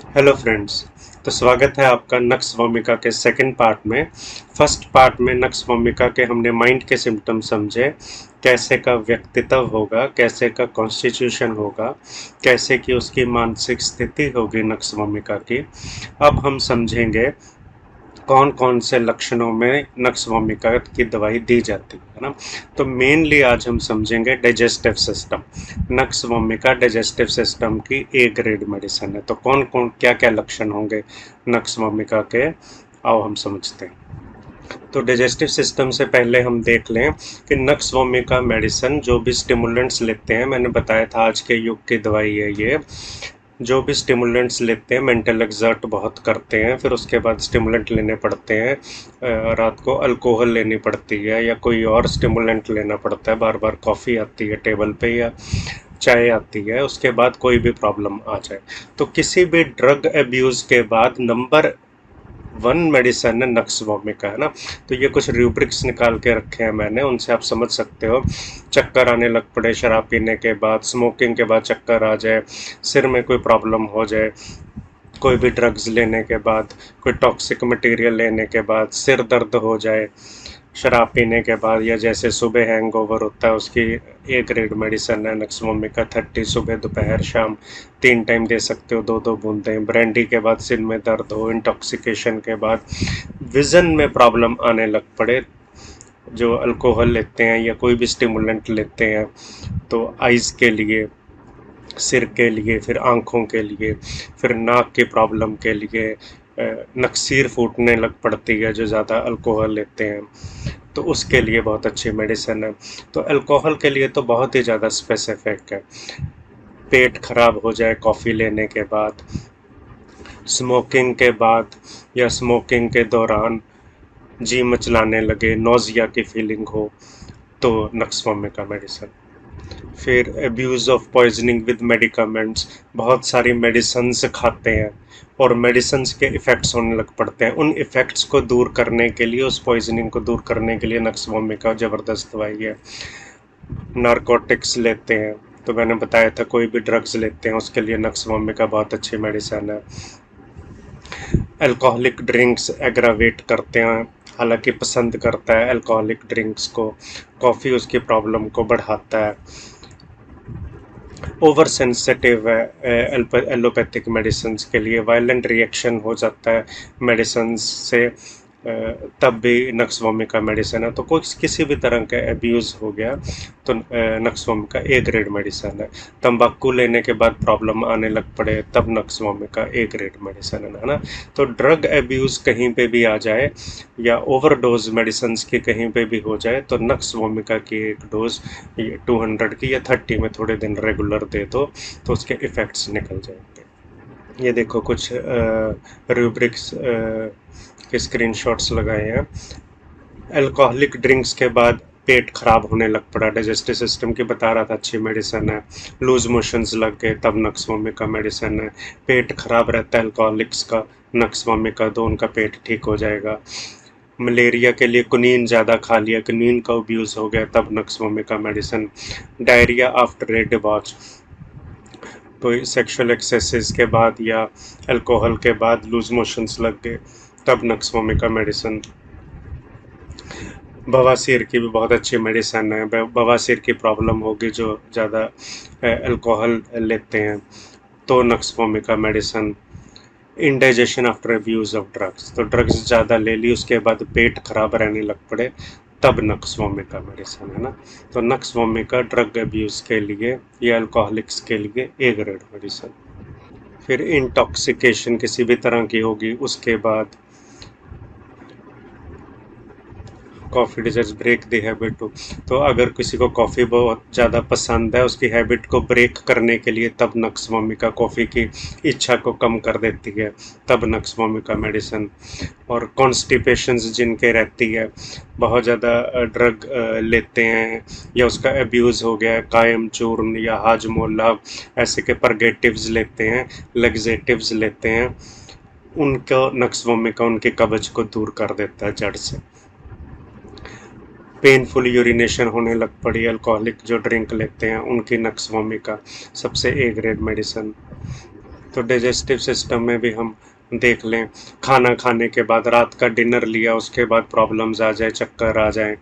Hello friends. तो स्वागत है आपका नक्स भूमिका के सेकंड पार्ट में। फर्स्ट पार्ट में नक्स भूमिका के हमने माइंड के सिम्टम समझे, कैसे का व्यक्तित्व होगा, कैसे का कॉन्स्टिट्यूशन होगा, कैसे की उसकी मानसिक स्थिति होगी नक्स भूमिका की। अब हम समझेंगे कौन कौन से लक्षणों में नक्स भूमिका की दवाई दी जाती है ना। तो मेनली आज हम समझेंगे डाइजेस्टिव सिस्टम। नक्स भूमिका डाइजेस्टिव सिस्टम की ए ग्रेड मेडिसिन है। तो कौन कौन क्या क्या लक्षण होंगे नक्स भूमिका के, आओ हम समझते हैं। तो डाइजेस्टिव सिस्टम से पहले हम देख लें कि नक्स भूमिका मेडिसिन जो भी स्टिमुलेंट्स लेते हैं, मैंने बताया था आज के युग की दवाई है ये। जो भी स्टिमुलेंट्स लेते हैं मेंटल एक्सर्ट बहुत करते हैं, फिर उसके बाद स्टिमुलेंट लेने पड़ते हैं, रात को अल्कोहल लेनी पड़ती है या कोई और स्टिमुलेंट लेना पड़ता है, बार बार कॉफ़ी आती है टेबल पे या चाय आती है, उसके बाद कोई भी प्रॉब्लम आ जाए। तो किसी भी ड्रग एब्यूज़ के बाद नंबर वन मेडिसिन है नक्स भूमिका, है ना। तो ये कुछ रूब्रिक्स निकाल के रखे हैं मैंने, उनसे आप समझ सकते हो। चक्कर आने लग पड़े शराब पीने के बाद, स्मोकिंग के बाद चक्कर आ जाए, सिर में कोई प्रॉब्लम हो जाए, कोई भी ड्रग्स लेने के बाद, कोई टॉक्सिक मटेरियल लेने के बाद सिर दर्द हो जाए, शराब पीने के बाद, या जैसे सुबह हैंगओवर होता है उसकी ए ग्रेड मेडिसिन है नक्स भूमिका 30। सुबह दोपहर शाम 3 टाइम दे सकते हो, 2-2 बूंदें। ब्रांडी के बाद सिर में दर्द हो, इंटॉक्सिकेशन के बाद, विज़न में प्रॉब्लम आने लग पड़े, जो अल्कोहल लेते हैं या कोई भी स्टिमुलेंट लेते हैं, तो आइज़ के लिए, सिर के लिए, फिर आँखों के लिए, फिर नाक की प्रॉब्लम के लिए, नकसीर फूटने लग पड़ती है जो ज़्यादा अल्कोहल लेते हैं, तो उसके लिए बहुत अच्छी मेडिसिन है। तो अल्कोहल के लिए तो बहुत ही ज़्यादा स्पेसिफिक है। पेट खराब हो जाए कॉफ़ी लेने के बाद, स्मोकिंग के बाद या स्मोकिंग के दौरान जी मचलाने लगे, नोज़िया की फीलिंग हो, तो नक्स भूमिका मेडिसिन। फिर abuse of poisoning with medicaments, बहुत सारी मेडिसिन्स खाते हैं और मेडिसिन्स के इफ़ेक्ट्स होने लग पड़ते हैं। उन इफ़ेक्ट्स को दूर करने के लिए, उस पॉइजनिंग को दूर करने के लिए नक्स भूमिका ज़बरदस्त दवाई है। नारकोटिक्स लेते हैं, तो मैंने बताया था कोई भी ड्रग्स लेते हैं उसके लिए नक्स भूमिका बहुत अच्छी मेडिसिन है। अल्कोहलिक ड्रिंक्स एग्रावेट करते हैं, हालांकि पसंद करता है अल्कोहलिक ड्रिंक्स को, कॉफ़ी उसकी प्रॉब्लम को बढ़ाता है। ओवर सेंसिटिव है एलोपैथिक मेडिसिन के लिए, वायलेंट रिएक्शन हो जाता है मेडिसिन से, तब भी नक्स भूमिका मेडिसिन है। तो कोई किसी भी तरह का एब्यूज़ हो गया तो नक्स भूमिका ए ग्रेड मेडिसिन है। तंबाकू लेने के बाद प्रॉब्लम आने लग पड़े, तब नक्स भूमिका ए ग्रेड मेडिसिन है ना। तो ड्रग एब्यूज़ कहीं पे भी आ जाए या ओवरडोज मेडिसिन की कहीं पे भी हो जाए, तो नक्स भूमिका की एक डोज 200 की या 30 में थोड़े दिन रेगुलर दे दो, तो उसके इफ़ेक्ट्स निकल जाएंगे। ये देखो कुछ रूब्रिक्स के स्क्रीनशॉट्स लगाए हैं। अल्कोहलिक ड्रिंक्स के बाद पेट खराब होने लग पड़ा, डाइजेस्टिव सिस्टम की बता रहा था अच्छी मेडिसिन है। लूज मोशंस लग गए, तब नक्स भूमिका मेडिसिन है। पेट खराब रहता है अल्कोहलिक्स का, नक्स भूमिका दो, उनका पेट ठीक हो जाएगा। मलेरिया के लिए कुनीन ज़्यादा खा लिया, कुनीन का अब्यूज़ हो गया, तब नक्स भूमिका मेडिसिन। डायरिया आफ्टर ए डिबॉच, कोई सेक्सुअल एक्सेसेस के बाद या अल्कोहल के बाद लूज मोशंस लग गए, तब नक्स भूमिका मेडिसिन। बवासीर की भी बहुत अच्छी मेडिसिन है, बवासीर की प्रॉब्लम होगी जो ज़्यादा अल्कोहल लेते हैं, तो नक्स भूमिका medicine. Indigestion after abuse of drugs, तो ड्रग्स ज़्यादा ले ली उसके बाद पेट खराब रहने लग पड़े, तब नक्स भूमिका मेडिसिन, है ना। तो नक्स भूमिका ड्रग अब्यूज़ के लिए या अल्कोहलिक्स के लिए ए ग्रेड मेडिसिन। फिर इंटॉक्सिकेशन किसी भी तरह की होगी उसके बाद, coffee desserts break the habit too, तो अगर किसी को कॉफ़ी बहुत ज़्यादा पसंद है, उसकी हैबिट को ब्रेक करने के लिए, तब नक्स भूमिका कॉफ़ी की इच्छा को कम कर देती है, तब नक्स भूमिका मेडिसिन। और कॉन्स्टिपेशंस जिनके रहती है, बहुत ज़्यादा ड्रग लेते हैं या उसका एब्यूज़ हो गया है, कायम चूर्ण या हाजमोला ऐसे के परगेटिव्स लेते हैं, लग्जेटिव्स लेते हैं, उनको नक्स भूमिका उनके कब्ज को दूर कर देता है जड़ से। पेनफुल यूरिनेशन होने लग पड़ी, अल्कोहलिक जो ड्रिंक लेते हैं उनकी नक्स भूमिका सबसे ए ग्रेड मेडिसिन। तो डाइजेस्टिव सिस्टम में भी हम देख लें, खाना खाने के बाद रात का डिनर लिया, उसके बाद प्रॉब्लम्स आ जाए, चक्कर आ जाए,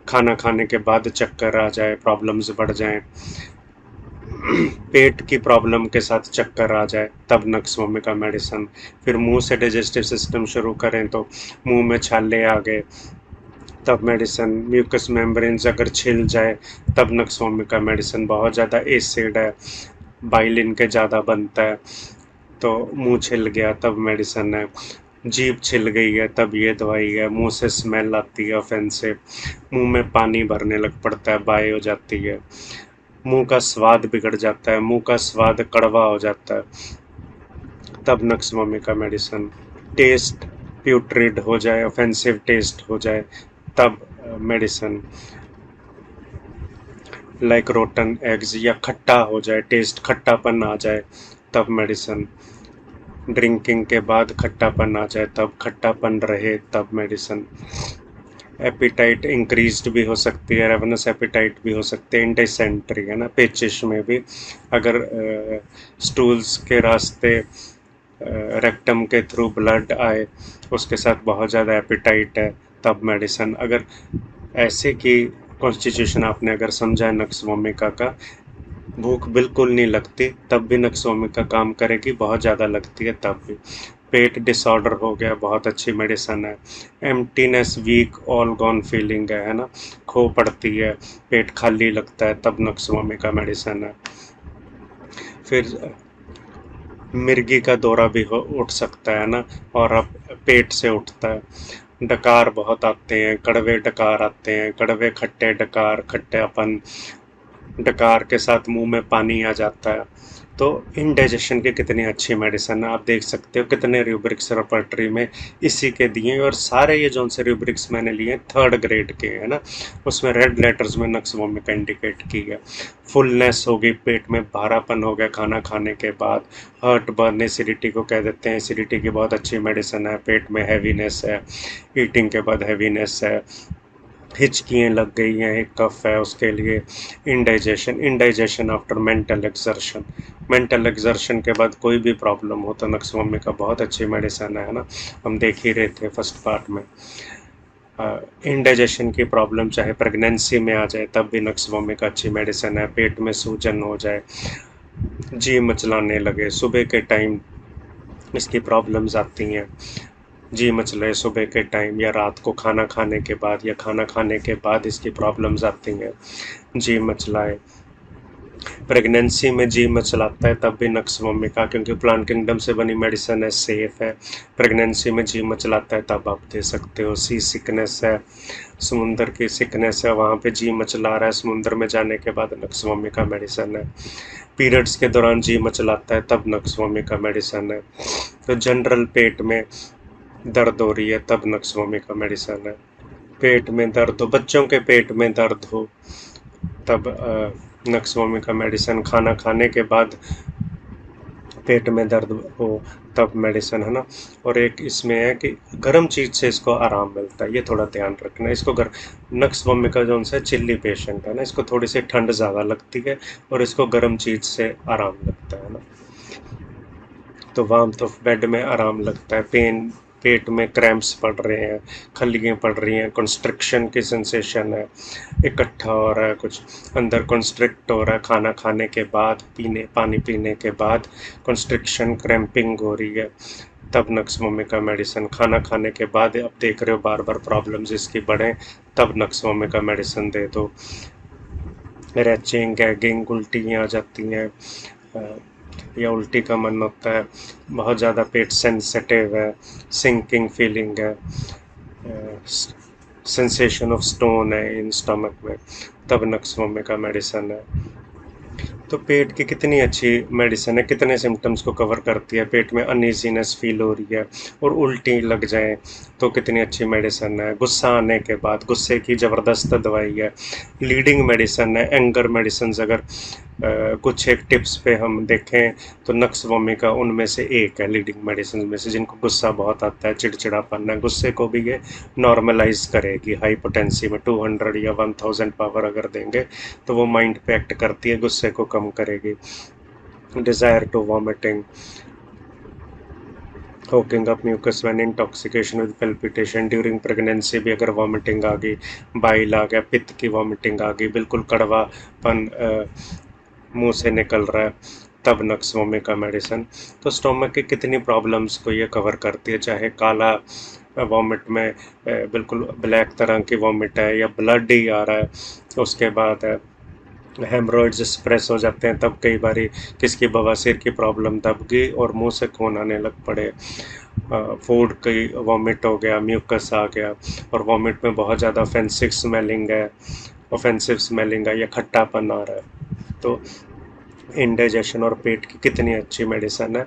खाना खाने के बाद चक्कर आ जाए, प्रॉब्लम्स बढ़ जाएं, पेट की प्रॉब्लम के साथ चक्कर आ जाए, तब नक्स वोमिका मेडिसिन। फिर मुंह से डाइजेस्टिव सिस्टम शुरू करें तो मुंह में छाले आ गए, तब मेडिसिन। म्यूकस मेम्ब्रेन्स अगर छिल जाए, तब नक्स वोमिका मेडिसिन। बहुत ज़्यादा एसिड है, बाइलिन के ज़्यादा बनता है, तो मुंह छिल गया, तब मेडिसिन है। जीभ छिल गई है, तब ये दवाई है। मुंह से स्मेल आती है ऑफेंसिव, मुंह में पानी भरने लग पड़ता है, बाय हो जाती है, मुंह का स्वाद बिगड़ जाता है, मुंह का स्वाद कड़वा हो जाता है, तब nux vomica medicine. Taste putrid हो जाए, ऑफेंसिव टेस्ट हो जाए, तब मेडिसिन। लाइक रोटन एग्स, या खट्टा हो जाए, टेस्ट खट्टापन आ जाए, तब मेडिसिन। ड्रिंकिंग के बाद खट्टापन आ जाए, तब खट्टापन रहे, तब मेडिसिन। एपिटाइट इंक्रीज्ड भी हो सकती है, रेवनस एपिटाइट भी हो सकती है, इंडिसेंट्री है ना, पेचिश में भी अगर स्टूल्स के रास्ते रेक्टम के थ्रू ब्लड आए, उसके साथ बहुत ज़्यादा एपिटाइट है, तब मेडिसिन। अगर ऐसे की कॉन्स्टिट्यूशन आपने अगर समझा है नक्स वोमिका का, भूख बिल्कुल नहीं लगती, तब भी नक्स वोमिका काम करेगी, बहुत ज़्यादा लगती है तब भी। पेट डिसऑर्डर हो गया, बहुत अच्छी मेडिसिन है। Emptiness, weak, all gone feeling है ना, खो पड़ती है, पेट खाली लगता है, तब नक्स वोमिका मेडिसिन है। फिर मिर्गी का दौरा भी उठ सकता है ना, और अब पेट से उठता है। डकार बहुत आते हैं, कड़वे डकार आते हैं, कड़वे खट्टे डकार, खट्टेपन, डकार के साथ मुंह में पानी आ जाता है। तो इंडाइजेशन की कितनी अच्छी मेडिसिन है, आप देख सकते हो कितने रूब्रिक्स रेपर्टरी में इसी के दिए, और सारे ये जो से रूब्रिक्स मैंने लिए 3rd ग्रेड के है ना, उसमें रेड लेटर्स में नक्स वोमिका इंडिकेट की है। फुलनेस होगी, पेट में भारापन हो गया खाना खाने के बाद, हर्ट बर्न, एसिडिटी को कह देते हैं, एसिडिटी की बहुत अच्छी मेडिसिन है। पेट में हैवीनेस है, ईटिंग के बाद हैवीनेस है, हिचकियाँ लग गई हैं, एक कफ है, उसके लिए indigestion after mental exertion, mental exertion के बाद कोई भी प्रॉब्लम हो तो नक्स वोमिका बहुत अच्छी मेडिसिन है ना, हम देख ही रहे थे फर्स्ट पार्ट में। इंडाइजेशन की प्रॉब्लम चाहे प्रेगनेंसी में आ जाए, तब भी नक्स वोमिका अच्छी मेडिसिन है। पेट में सूजन हो जाए, जी मचलाने लगे, सुबह के टाइम इसकी प्रॉब्लम्स आती हैं, जी मचले सुबह के टाइम या रात को खाना खाने के बाद, या खाना खाने के बाद इसकी प्रॉब्लम्स आती हैं, जी मचलाए। प्रेगनेंसी में जी मचलाता है, तब भी नक्स वोमिका, क्योंकि प्लांट किंगडम से बनी मेडिसिन है, सेफ है। प्रेगनेंसी में जी मचलाता है, तब आप दे सकते हो। सी सिकनेस है, समुंदर की सिकनेस है, वहाँ पे जी मचला रहा है, समुंदर में जाने के बाद नक्स वोमिका मेडिसिन है। पीरियड्स के दौरान जी मचलाता है, तब नक्स वोमिका मेडिसिन है। तो जनरल पेट में दर्द हो रही है, तब नक्स वोमिका मेडिसिन है। पेट में दर्द हो, बच्चों के पेट में दर्द हो, तब नक्स वोमिका मेडिसिन। खाना खाने के बाद पेट में दर्द हो, तब मेडिसिन है ना। और एक इसमें है कि गर्म चीज़ से इसको आराम मिलता है, ये थोड़ा ध्यान रखना। इसको नक्स वोमिका जो है चिल्ली पेशेंट है ना, इसको थोड़ी सी ठंड ज़्यादा लगती है और इसको गर्म चीज़ से आराम लगता है ना। तो वार्मथ ऑफ बेड में आराम लगता है। पेट में क्रैम्प्स पड़ रहे हैं, खल्लियाँ पड़ रही हैं, कंस्ट्रिक्शन की सेंसेशन है, इकट्ठा हो रहा है कुछ अंदर, कंस्ट्रिक्ट हो रहा है खाना खाने के बाद, पानी पीने के बाद कंस्ट्रिक्शन, क्रैम्पिंग हो रही है, तब नक्स वोमिका मेडिसिन। खाना खाने के बाद अब देख रहे हो बार बार प्रॉब्लम्स इसकी बढ़ें, तब नक्स वोमिका मेडिसिन दे दो। रैचिंग, गैगिंग, उल्टियाँ आ जाती हैं, या उल्टी का मन होता है, बहुत ज़्यादा पेट सेंसिटिव है, सिंकिंग फीलिंग है, सेंसेशन ऑफ स्टोन है इन स्टमक में, तब नक्स वोमिका मेडिसिन है। तो पेट की कितनी अच्छी मेडिसिन है, कितने सिम्टम्स को कवर करती है। पेट में अनईजीनेस फील हो रही है और उल्टी लग जाए तो कितनी अच्छी मेडिसिन है। गुस्सा आने के बाद, गुस्से की ज़बरदस्त दवाई है, लीडिंग मेडिसिन है। एंगर मेडिसिन अगर कुछ एक टिप्स पे हम देखें तो नक्स वोमिका उनमें से एक है, लीडिंग मेडिसिन में से। जिनको गुस्सा बहुत आता है, चिड़चिड़ापन है, गुस्से को भी ये नॉर्मलाइज करेगी। हाई पोटेंसी में 200 या 1000 पावर अगर देंगे तो वो माइंड पे एक्ट करती है, गुस्से को कम करेगी। Desire to vomiting, hawking up mucus when intoxication with palpitation, during pregnancy भी अगर वॉमिटिंग आ गई, बाइल आ गया, पित्त की वॉमिटिंग आ गई, बिल्कुल कड़वापन मुंह से निकल रहा है, तब नक्स वोमिका मेडिसिन। तो स्टोमक की कितनी प्रॉब्लम्स को ये कवर करती है, चाहे काला वॉमिट में बिल्कुल ब्लैक तरह की वॉमिट है या ब्लड ही आ रहा है, उसके बाद हेमरोइड्स स्प्रेस हो जाते हैं, तब कई बारी किसकी बवासीर की प्रॉब्लम दब गई और मुंह से खून आने लग पड़े, फूड की वॉमिट हो गया, म्यूकस आ गया, और वॉमिट में बहुत ज़्यादा ऑफेंसिव स्मेलिंग है या खट्टापन आ रहा है, तो इंडाइजेशन और पेट की कितनी अच्छी मेडिसिन है।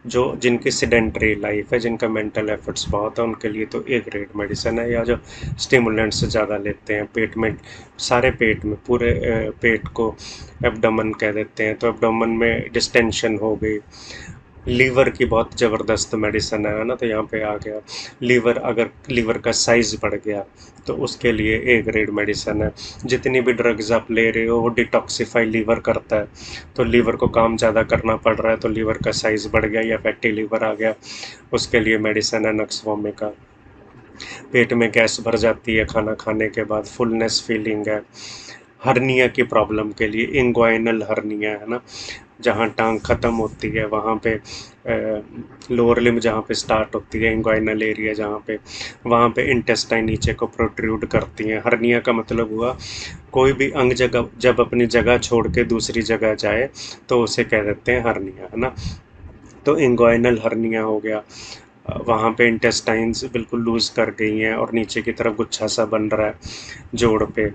जो जिनकी सेडेंटरी लाइफ है, जिनका मेंटल एफर्ट्स बहुत है, उनके लिए तो ए ग्रेड मेडिसिन है। या जो स्टिमुलेंट्स ज़्यादा लेते हैं पेट में, सारे पेट में, पूरे पेट को एब्डोमेन कह देते हैं, तो एब्डोमेन में डिस्टेंशन हो गई, लीवर की बहुत ज़बरदस्त मेडिसिन है ना। तो यहाँ पे आ गया लीवर, अगर लीवर का साइज़ बढ़ गया तो उसके लिए ए ग्रेड मेडिसिन है। जितनी भी ड्रग्स आप ले रहे हो वो डिटॉक्सिफाई लीवर करता है, तो लीवर को काम ज़्यादा करना पड़ रहा है, तो लीवर का साइज़ बढ़ गया या फैटी लीवर आ गया, उसके लिए मेडिसिन है नक्स वोमिका। पेट में गैस भर जाती है खाना खाने के बाद, फुलनेस फीलिंग है, हर्निया की प्रॉब्लम के लिए इंग्वाइनल हर्निया है ना, जहाँ टांग ख़त्म होती है वहाँ पे, लोअर लिम्ब जहाँ पे स्टार्ट होती है, इंग्वाइनल एरिया जहाँ पे, वहाँ पे इंटेस्टाइन नीचे को प्रोट्रूड करती हैं। हर्निया का मतलब हुआ कोई भी अंग जगह जब अपनी जगह छोड़ के दूसरी जगह जाए तो उसे कह देते हैं हर्निया, है ना। तो इंग्वाइनल हर्निया हो गया, वहाँ पे इंटेस्टाइन्स बिल्कुल लूज़ कर गई हैं और नीचे की तरफ गुच्छा सा बन रहा है जोड़ पे,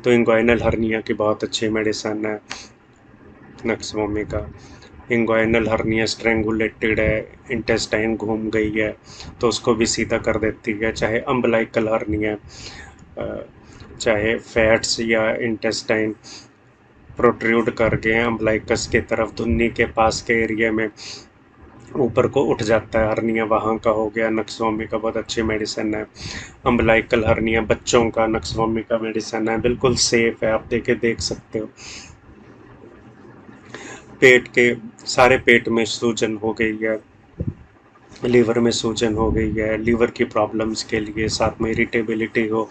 तो इंग्वाइनल हर्निया की बहुत अच्छी मेडिसिन है nux vomica. Inguinal hernia strangulated है, इंटेस्टाइन घूम गई है तो उसको भी सीधा कर देती है, चाहे अम्बलाइकल हर्निया, चाहे फैट्स या इंटेस्टाइन प्रोट्रूड कर गए हैं अम्बलाइकस की तरफ, धुन्नी के पास के एरिया में ऊपर को उठ जाता है हर्निया, वहाँ का हो गया नक्सवमी का बहुत अच्छी मेडिसिन है। अम्बलाइकल हर्निया बच्चों का नक्सवमी का मेडिसिन है, बिल्कुल सेफ है, आप देख सकते हो। पेट के सारे पेट में सूजन हो गई है, लीवर में सूजन हो गई है, लीवर की प्रॉब्लम्स के लिए साथ में इरिटेबिलिटी हो,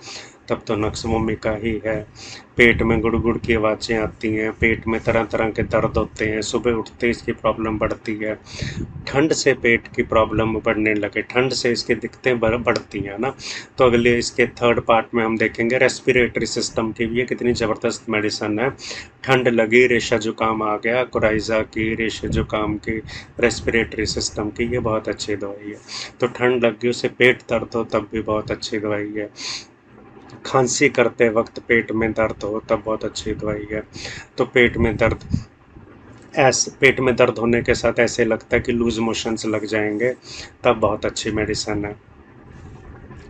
तब तो नक्सवमी का ही है। पेट में गुड़-गुड़ की आवाज़ें आती हैं, पेट में तरह-तरह के दर्द होते हैं, सुबह उठते ही इसकी प्रॉब्लम बढ़ती है, ठंड से पेट की प्रॉब्लम बढ़ने लगे, ठंड से इसकी दिक्कतें बढ़ती हैं ना। तो अगले इसके थर्ड पार्ट में हम देखेंगे रेस्पिरेटरी सिस्टम की भी ये कितनी ज़बरदस्त मेडिसिन है। ठंड लगी, रेशा जुकाम आ गया, कोराइज़ा की, रेशे जुकाम की, रेस्पिरेटरी सिस्टम की, ये बहुत अच्छी दवाई है। तो ठंड लग गई, उसे पेट दर्द हो तब भी बहुत अच्छी दवाई है। खांसी करते वक्त पेट में दर्द हो तब बहुत अच्छी दवाई है। तो पेट में दर्द होने के साथ ऐसे लगता है कि लूज मोशंस लग जाएंगे, तब बहुत अच्छी मेडिसिन है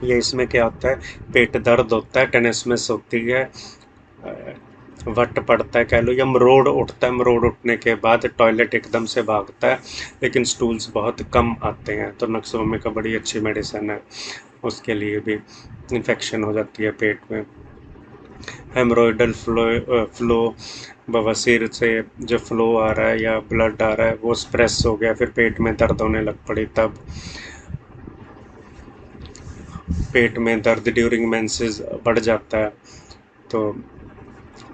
ये। इसमें क्या होता है, पेट दर्द होता है, टेनेसनेस होती है, वट पड़ता है कह लो, या मरोड़ उठता है, मरोड़ उठने के बाद टॉयलेट एकदम से भागता है, लेकिन स्टूल्स बहुत कम आते हैं, तो नक्सवमी का बड़ी अच्छी मेडिसिन है, उसके लिए भी इन्फेक्शन हो जाती है पेट में। हेमरोइडल फ्लो, बवासीर से जो फ्लो आ रहा है या ब्लड आ रहा है वो स्प्रेस हो गया, फिर पेट में दर्द होने लग पड़ी, तब पेट में दर्द ड्यूरिंग मेंसेस बढ़ जाता है, तो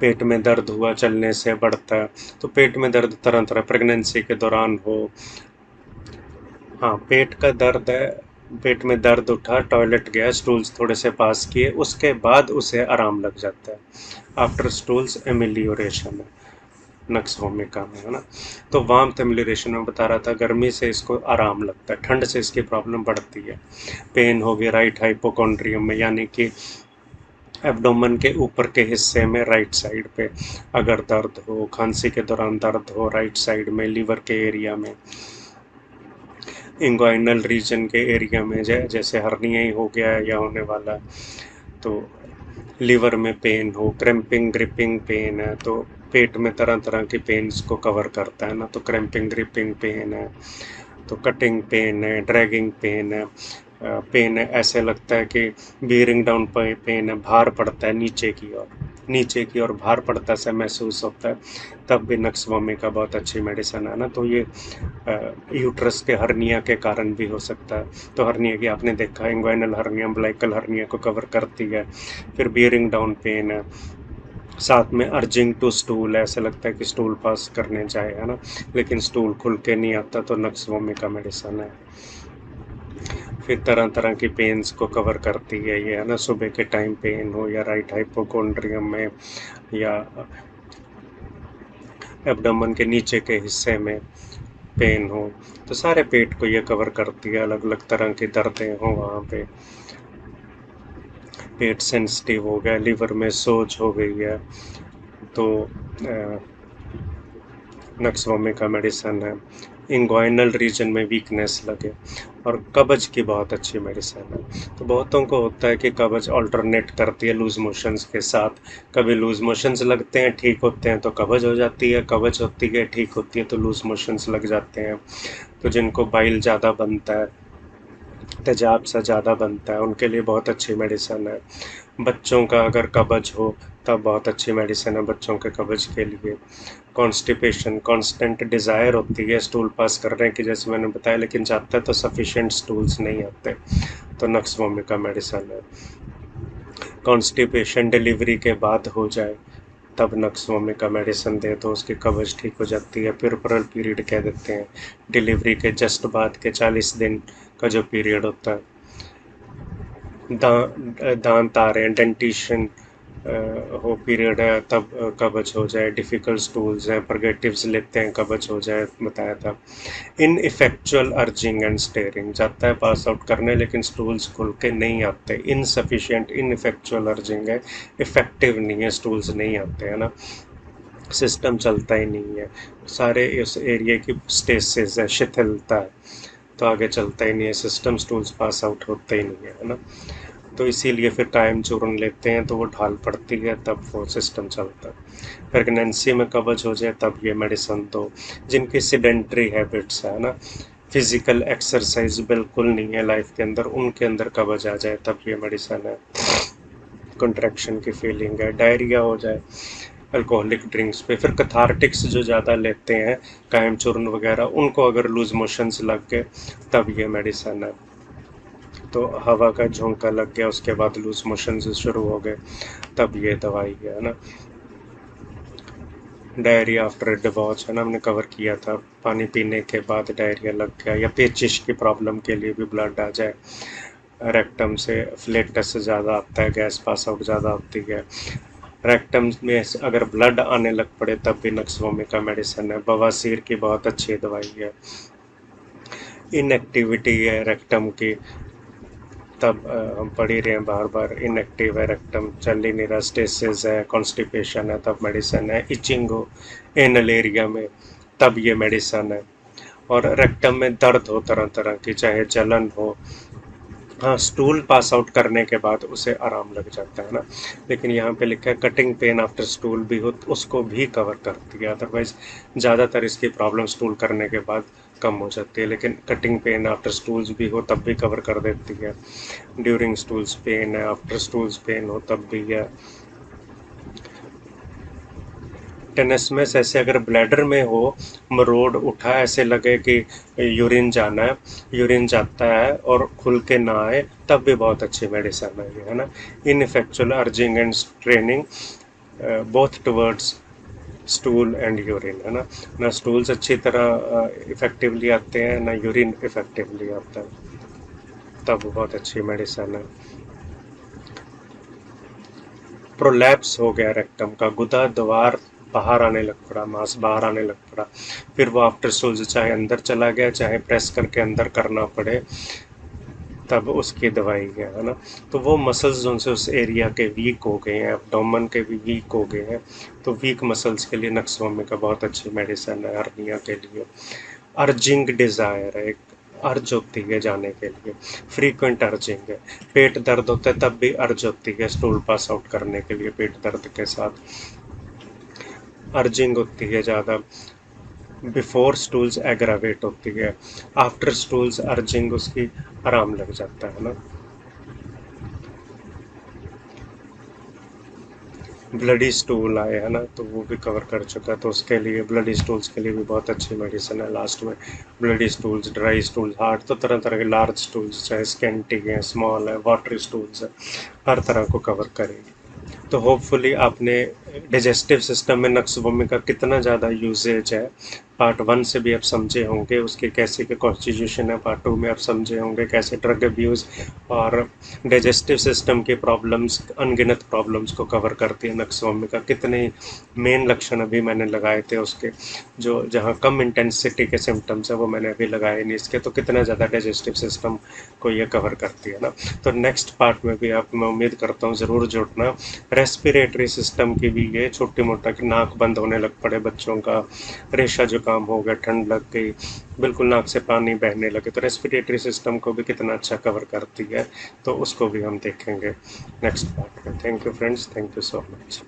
पेट में दर्द हुआ चलने से बढ़ता है। तो पेट में दर्द तरह तरह, प्रेगनेंसी के दौरान हो, हाँ पेट का दर्द है, पेट में दर्द उठा, टॉयलेट गया, स्टूल्स थोड़े से पास किए, उसके बाद उसे आराम लग जाता है, आफ्टर स्टूल्स एमिलियोरेशन है नक्सवोमिका में, है ना। तो वार्मथ एमिलियोरेशन में बता रहा था, गर्मी से इसको आराम लगता है, ठंड से इसकी प्रॉब्लम बढ़ती है। पेन हो गई राइट हाइपोकॉन्ड्रियम में, यानी कि एब्डोमेन के ऊपर के हिस्से में राइट साइड पे अगर दर्द हो, खांसी के दौरान दर्द हो राइट साइड में, लीवर के एरिया में, इंग्वाइनल रीजन के एरिया में, जैसे हर्निया ही हो गया है या होने वाला है, तो लीवर में पेन हो, क्रैम्पिंग ग्रिपिंग पेन है, तो पेट में तरह तरह की पेन्स को कवर करता है ना। तो क्रैम्पिंग ग्रिपिंग पेन है, तो कटिंग पेन है, ड्रैगिंग पेन है, पेन है ऐसे लगता है कि बियरिंग डाउन पेन है, भार पड़ता है नीचे की ओर, नीचे की ओर भार पड़ता सा महसूस होता है, तब भी नक्सवामी का बहुत अच्छी मेडिसिन है ना। तो ये यूट्रस के हर्निया के कारण भी हो सकता है। तो हर्निया की आपने देखा, इंग्वाइनल हर्निया, अम्बिलिकल हर्निया को कवर करती है। फिर बियरिंग डाउन पेन है, साथ में अर्जिंग टू स्टूल, ऐसा लगता है कि स्टूल पास करने जाए, है ना, लेकिन स्टूल खुल के नहीं आता, तो नक्सवामी का मेडिसिन है। फिर तरह तरह की पेन्स को कवर करती है ये, है ना, सुबह के टाइम पेन हो या राइट हाइपोकोंड्रियम में या एब्डोमेन के नीचे के हिस्से में पेन हो, तो सारे पेट को ये कवर करती है। अलग अलग तरह की दर्दें हो वहाँ पे, पेट सेंसिटिव हो गया, लीवर में सोज हो गई है, तो नक्सवामी का मेडिसिन है। इंग्वाइनल रीजन में वीकनेस लगे, और कब्ज की बहुत अच्छी मेडिसिन है। तो बहुतों को होता है कि कब्ज अल्टरनेट करती है लूज मोशंस के साथ, कभी लूज मोशंस लगते हैं ठीक होते हैं तो कब्ज हो जाती है, कब्ज होती है ठीक होती है तो लूज मोशंस लग जाते हैं। तो जिनको बाइल ज़्यादा बनता है, तेजाब सा ज़्यादा बनता है, उनके लिए बहुत अच्छी मेडिसिन है। बच्चों का अगर कब्ज हो तब बहुत अच्छी मेडिसिन है बच्चों के कब्ज के लिए। कॉन्स्टिपेशन, कांस्टेंट डिज़ायर होती है स्टूल पास करने की, जैसे मैंने बताया, लेकिन जाता है तो सफिशिएंट स्टूल्स नहीं आते, तो नक्सवामी का मेडिसिन है। कॉन्स्टिपेशन डिलीवरी के बाद हो जाए तब नक्सवामी का मेडिसिन दे तो उसकी कब्ज ठीक हो जाती है। पुरपरल पीरियड कह देते हैं, डिलीवरी के जस्ट बाद के 40 दिन का जो पीरियड होता है। दांत आ रहे हैं, डेंटिशन हो पीरियड है, तब कब्ज हो जाए। डिफ़िकल्ट स्टूल्स हैं, परगेटिव्स लेते हैं, कब्ज हो जाए, बताया था। इन इफेक्चुअल अर्जिंग एंड स्टेयरिंग, जाता है पास आउट करने लेकिन स्टूल्स खुल के नहीं आते। इनसफिशिएंट, इनफेक्चुअल अर्जिंग है, इफेक्टिव नहीं है, स्टूल्स नहीं आते, है ना, सिस्टम चलता ही नहीं है, सारे इस एरिया की स्टेसिस है, शिथिलता है, तो आगे चलता ही नहीं है सिस्टम, स्टूल्स पास आउट होते ही नहीं है ना। तो इसीलिए फिर टाइम चूर्ण लेते हैं तो वो ढाल पड़ती है, तब वो सिस्टम चलता है। प्रेगनेंसी में कब्ज हो जाए तब ये मेडिसिन दो। जिनकी सिडेंट्री हैबिट्स है ना, फिजिकल एक्सरसाइज बिल्कुल नहीं है लाइफ के अंदर, उनके अंदर कब्ज आ जाए तब ये मेडिसिन है। कंट्रैक्शन की फीलिंग है, डायरिया हो जाए अल्कोहलिक ड्रिंक्स पे, फिर कथार्टिक्स जो ज़्यादा लेते हैं, कायम चूर्ण वगैरह, उनको अगर लूज मोशंस लग गए तब ये मेडिसिन है। तो हवा का झोंका लग गया, उसके बाद लूज मोशंस शुरू हो गए, तब ये दवाई है ना। डायरिया आफ्टर डिवॉर्च, है ना, हमने कवर किया था, पानी पीने के बाद डायरिया लग गया, या पेचिश की प्रॉब्लम के लिए भी ब्लड आ जाए, रेक्टम से फ्लेटस से ज़्यादा आता है, गैस पास आउट ज़्यादा होती है, रेक्टम में अगर ब्लड आने लग पड़े तब भी नक्सवामी का मेडिसिन है। बवासीर की बहुत अच्छी दवाई है। इनएक्टिविटी है रेक्टम की, तब हम पढ़ ही रहे हैं बार बार, इनएक्टिव है रेक्टम, चल ही नहीं रहा, स्टेसिस है, कॉन्स्टिपेशन है, तब मेडिसिन है। इचिंग हो एनल एरिया में तब ये मेडिसिन है। और रेक्टम में दर्द हो तरह तरह की, चाहे जलन हो, हाँ, स्टूल पास आउट करने के बाद उसे आराम लग जाता है ना, लेकिन यहाँ पे लिखा है कटिंग पेन आफ्टर स्टूल भी हो, तो उसको भी कवर करती है। अदरवाइज ज़्यादातर इसकी प्रॉब्लम स्टूल करने के बाद कम हो जाती है, लेकिन कटिंग पेन आफ्टर स्टूल्स भी हो तब भी कवर कर देती है। ड्यूरिंग स्टूल्स पेन है, आफ्टर स्टूल्स पेन हो तब भी है। टेनेस्मस ऐसे अगर ब्लैडर में हो, मरोड़ उठा, ऐसे लगे कि यूरिन जाना है, यूरिन जाता है और खुल के ना आए, तब भी बहुत अच्छी मेडिसिन है ये, है ना। Ineffectual urging and straining both towards stool and urine, है ना, ना स्टूल्स अच्छी तरह इफेक्टिवली आते हैं, ना यूरिन इफेक्टिवली आता है, तब बहुत अच्छी मेडिसिन है। प्रोलैप्स हो गया रेक्टम का, गुदा द्वार बाहर आने लग पड़ा, मांस बाहर आने लग पड़ा, फिर वो आफ्टर स्टूल्स चाहे अंदर चला गया, चाहे प्रेस करके अंदर करना पड़े, तब उसकी दवाई है ना। तो वो मसल्स जो से उस एरिया के वीक हो गए हैं, एब्डोमेन के भी वीक हो गए हैं, तो वीक मसल्स के लिए नक्सवामी का बहुत अच्छी मेडिसिन है। हर्निया के लिए अर्जिंग डिज़ायर है, एक अर्ज होती है जाने के लिए, फ्रीक्वेंट अर्जिंग है। पेट दर्द होता है तब भी अर्ज होती है स्टूल पास आउट करने के लिए, पेट दर्द के साथ अर्जिंग होती है ज़्यादा। बिफोर स्टूल्स एग्रावेट होती है, आफ्टर स्टूल्स अर्जिंग उसकी आराम लग जाता है ना। ब्लडी स्टूल आए है ना, तो वो भी कवर कर चुका है। तो उसके लिए ब्लडी स्टूल्स के लिए भी बहुत अच्छी मेडिसिन है लास्ट में। Bloody stools, dry stools, hard, तो तरह तरह के लार्ज स्टूल्स, चाहे स्केंटी है, स्मॉल है, वाटरी स्टूल्स है, हर तरह को कवर करेगी। तो होपफुली आपने डाइजेस्टिव सिस्टम में नक्स वोमी का कितना ज़्यादा यूजेज है पार्ट 1 से भी आप समझे होंगे, उसके कैसे के कॉन्स्टिट्यूशन है पार्ट 2 में आप समझे होंगे, कैसे ड्रग अब्यूज़ और डाइजेस्टिव सिस्टम के प्रॉब्लम्स, अनगिनत प्रॉब्लम्स को कवर करती है नक्स वोमी का। कितने मेन लक्षण अभी मैंने लगाए थे उसके, जो जहाँ कम इंटेंसिटी के सिम्टम्स है वो मैंने अभी लगाए नहीं इसके, तो कितना ज़्यादा डाइजेस्टिव सिस्टम को ये कवर करती है ना। तो नेक्स्ट पार्ट में भी आप, मैं उम्मीद करता हूँ ज़रूर जुड़ना। रेस्पिरेटरी सिस्टम की भी ये छोटी मोटा कि नाक बंद होने लग पड़े बच्चों का, रेशा जुकाम हो गया, ठंड लग गई, बिल्कुल नाक से पानी बहने लगे, तो रेस्पिरेटरी सिस्टम को भी कितना अच्छा कवर करती है, तो उसको भी हम देखेंगे नेक्स्ट पार्ट में। Thank you friends, thank you so much.